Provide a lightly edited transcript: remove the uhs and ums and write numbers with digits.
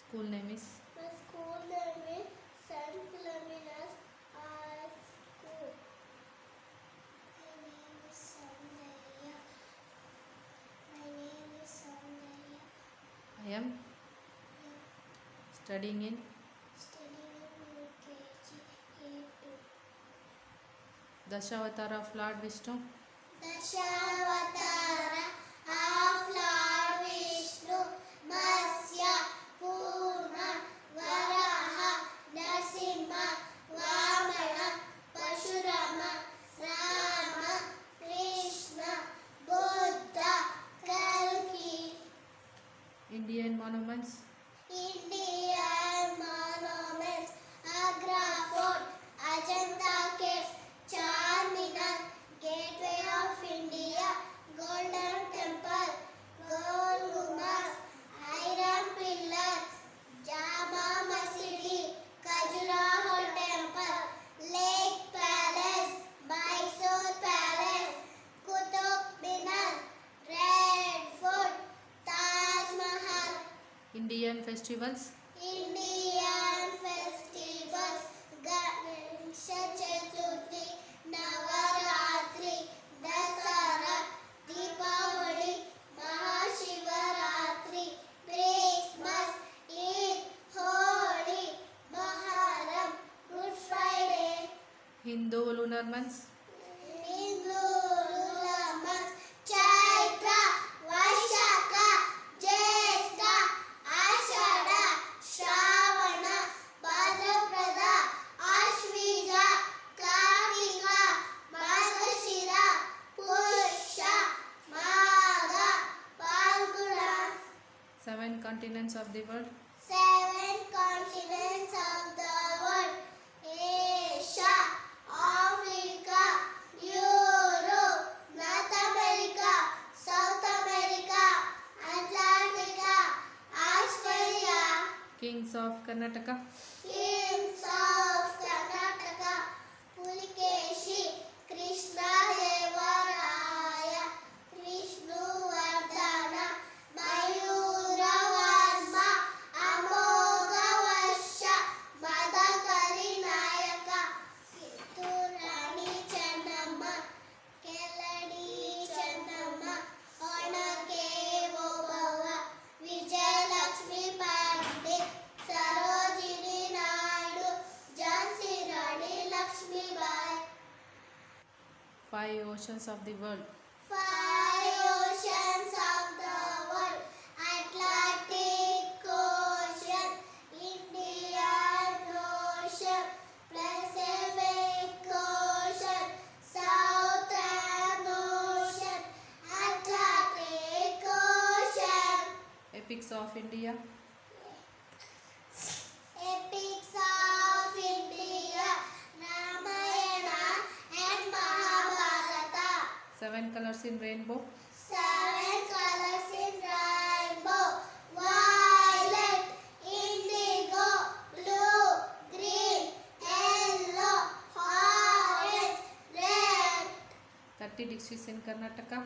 School name is? My school name is St. Philomena's High School. My name is Soundarya. My name is Soundarya. I am studying in Studying in UKG A2. Dashavatara of Lord Vishnu. Dashavatara of Lord Vishnu, Matsya, Purna, Varaha, Narasimha, Vamana, Parshurama, Rama, Krishna, Buddha, Kalki. Indian monuments. Indian monuments: Agra Fort, Ajanta Caves, Charminar, Gateway of India, Golden Temple, Gol Gumbaz, Iron Pillars, Jama Masjid, Khajuraho Temple, Lake Palace, Mysore Palace, Qutub Minar, Red Fort, Taj Mahal. Indian festivals. Indian festivals: Ganesha Chaturthi, Navaratri, Dasara, Deepavali, Mahashivaratri, Christmas, Eid, Holi, Muharram, Good Friday. Hindu lunar months. Hindu lunar months: Chaitra, Vaishakha, Jyeshtha, Ashada, Shravana, Bhadrapada, Ashvija, Kartika, Margashira, Pusha, Magha, Falguna. 7 continents of the world. 7 continents of the world: Asia, Africa, Europe, North America, South America, Antarctica, Australia. Kings of Karnataka. Kings of Karnataka: Pulikeshi, Krishna Devaraya, Krishnuvardhana, Mayuravarma, Amoghavasha, Madakali Nayaka, Kitturani Channamma, Kelladi Channamma, Onake Obava, Vijayalakshmi Pandit, Sarojini Naidu, Jhansi Rani Lakshmibai. 5 oceans of the world. 5 oceans of the world: Atlantic Ocean, Indian Ocean, Pacific Ocean, Southern Ocean, Atlantic Ocean. Epics of India. Epics of India: Ramayana and Mahabharata. 7 colors in rainbow. 7 colors in rainbow: violet, indigo, blue, green, yellow, orange, red. 30 districts in Karnataka.